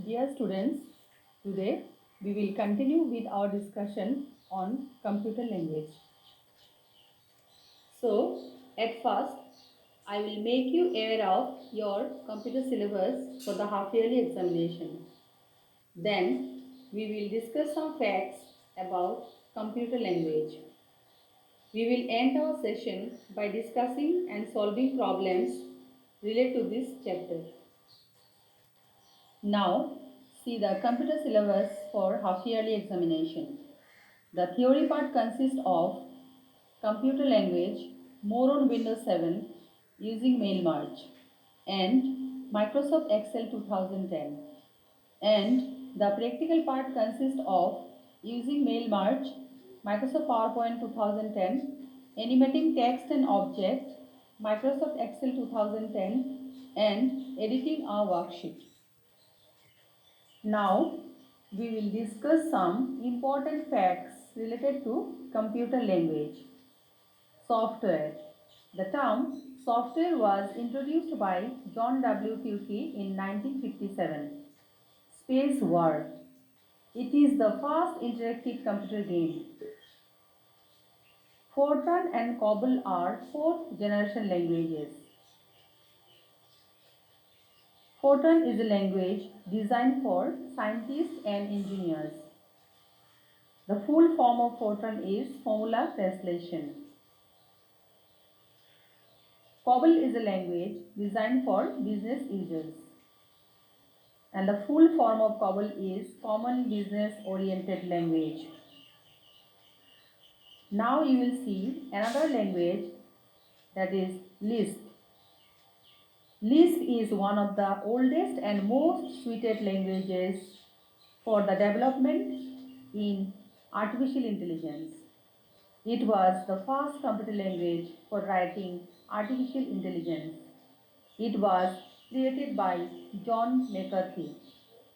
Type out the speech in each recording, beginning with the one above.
Dear students, today we will continue with our discussion on computer language. So, at first, I will make you aware of your computer syllabus for the half yearly examination. Then, we will discuss some facts about computer language. We will end our session by discussing and solving problems related to this chapter. Now, see the computer syllabus for half yearly examination. The theory part consists of computer language, more on Windows 7 using Mail Merge and Microsoft Excel 2010. And the practical part consists of using Mail Merge, Microsoft PowerPoint 2010, animating text and object, Microsoft Excel 2010 and editing a worksheet. Now, we will discuss some important facts related to computer language. Software. The term software was introduced by John W. Tukey in 1957. Space War. It is the first interactive computer game. Fortran and COBOL are fourth generation languages. Fortran is a language designed for scientists and engineers. The full form of Fortran is formula translation. COBOL is a language designed for business users. And the full form of COBOL is Common Business Oriented Language. Now you will see another language, that is Lisp. Lisp is one of the oldest and most suited languages for the development in artificial intelligence. It was the first computer language for writing artificial intelligence. It was created by John McCarthy,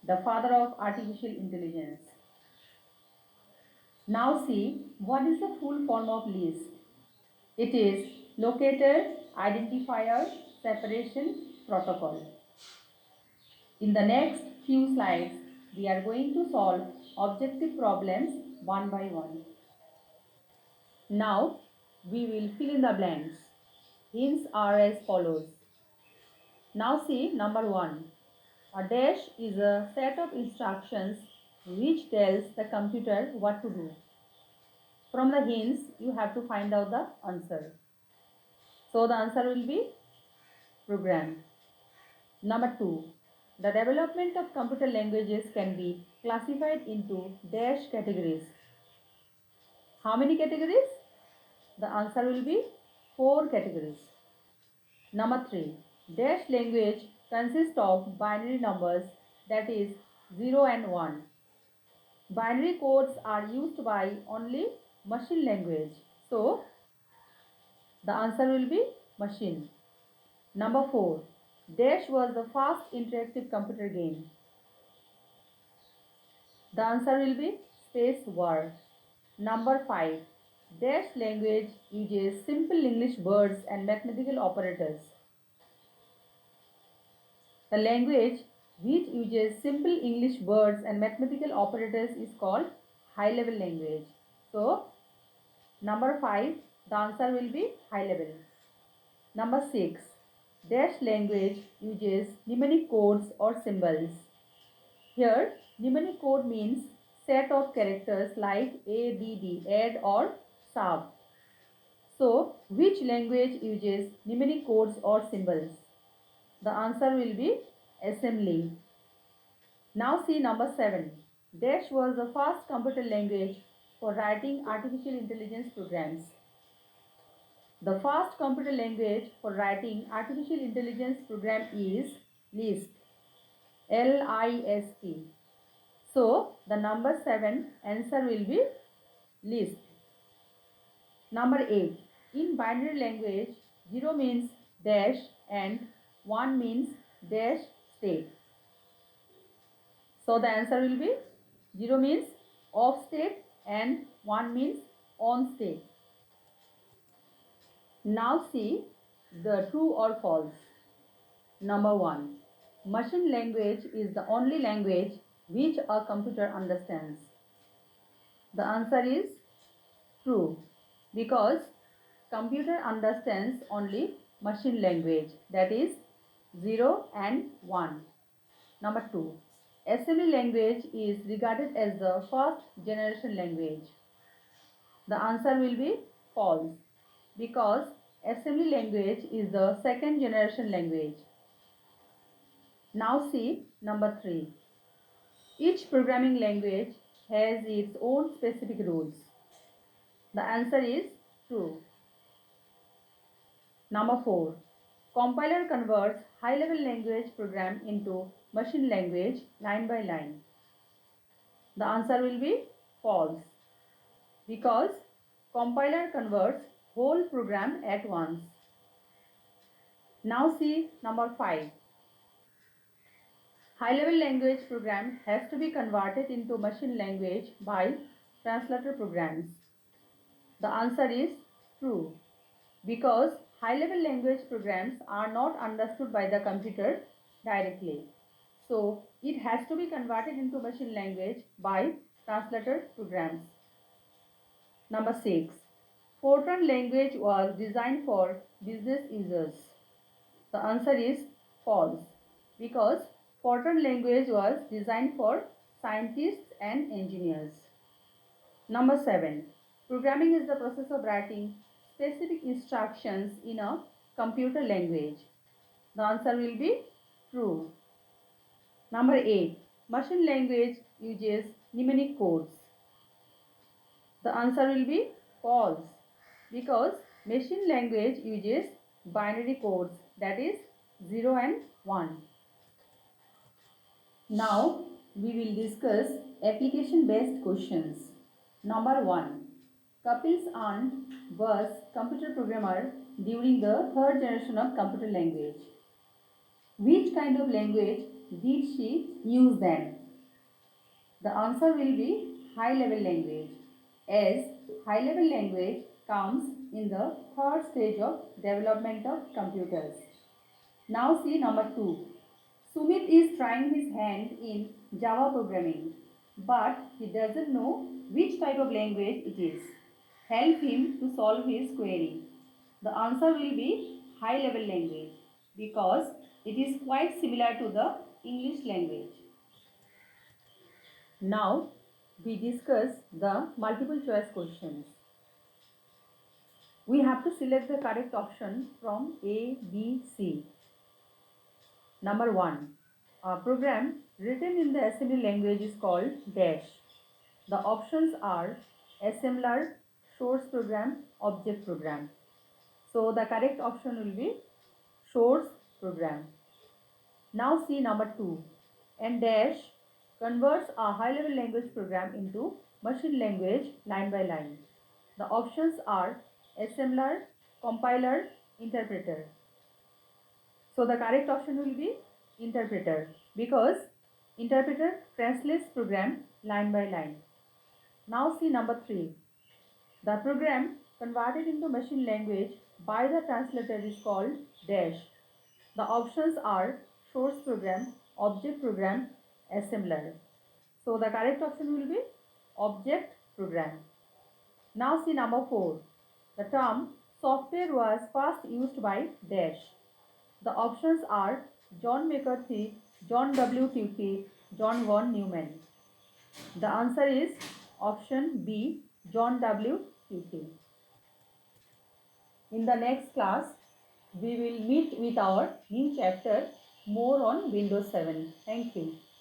the father of artificial intelligence. Now see, what is the full form of Lisp? It is Locator Identifier Separation Protocol. In the next few slides, we are going to solve objective problems one by one. Now, we will fill in the blanks. Hints are as follows. Now see number 1. A dash is a set of instructions which tells the computer what to do. From the hints, you have to find out the answer. So the answer will be program. Number 2. The development of computer languages can be classified into dash categories. How many categories? The answer will be 4 categories. Number 3. Dash language consists of binary numbers, that is 0 and 1. Binary codes are used by only machine language. So, the answer will be machine. Number 4. Dash was the first interactive computer game. The answer will be Space War. Number 5. Dash language uses simple English words and mathematical operators. The language which uses simple English words and mathematical operators is called high level language. So, number 5, the answer will be high level. Number 6. Dash language uses mnemonic codes or symbols. Here, mnemonic code means set of characters like ADD, add or sub. So, which language uses mnemonic codes or symbols? The answer will be assembly. Now see number 7. Dash was the first computer language for writing artificial intelligence programs. The first computer language for writing artificial intelligence program is Lisp. L-I-S-P. So, the number 7 answer will be Lisp. Number 8. In binary language, 0 means dash and 1 means dash state. So, the answer will be 0 means off state and 1 means on state. Now see the true or false. Number 1. Machine language is the only language which a computer understands? The answer is true, because computer understands only machine language, that is 0 and 1. Number 2. Assembly language is regarded as the first generation language. The answer will be false, because assembly language is the second generation language. Now see number 3. Each programming language has its own specific rules. The answer is true. Number 4. Compiler converts high-level language program into machine language line by line. The answer will be false, because compiler converts whole program at once. Now see number 5. High-level language program has to be converted into machine language by translator programs. The answer is true, because high-level language programs are not understood by the computer directly. So it has to be converted into machine language by translator programs. Number 6. Fortran language was designed for business users. The answer is false, because Fortran language was designed for scientists and engineers. Number 7. Programming is the process of writing specific instructions in a computer language. The answer will be true. Number 8. Machine language uses mnemonic codes. The answer will be false, because machine language uses binary codes, that is 0 and 1. Now we will discuss application based questions. Number 1. Kapil aunt was computer programmer during the third generation of computer language. Which kind of language did she use then? The answer will be high level language, as high level language comes in the third stage of development of computers. Now see number 2. Sumit is trying his hand in Java programming, but he doesn't know which type of language it is. Help him to solve his query. The answer will be high level language, because it is quite similar to the English language. Now we discuss the multiple choice questions. We have to select the correct option from A, B, C. Number 1. A program written in the assembly language is called dash. The options are assembler, source program, object program. So the correct option will be source program. Now see number 2. And dash converts a high-level language program into machine language line by line. The options are assembler, compiler, interpreter. So the correct option will be interpreter, because interpreter translates program line by line. Now see number 3. The program converted into machine language by the translator is called dash. The options are source program, object program, assembler. So the correct option will be object program. Now see number 4. The term software was first used by dash. The options are John McCarthy, John W. Tukey, John von Neumann. The answer is option B, John W. Tukey. In the next class, we will meet with our new chapter more on Windows 7. Thank you.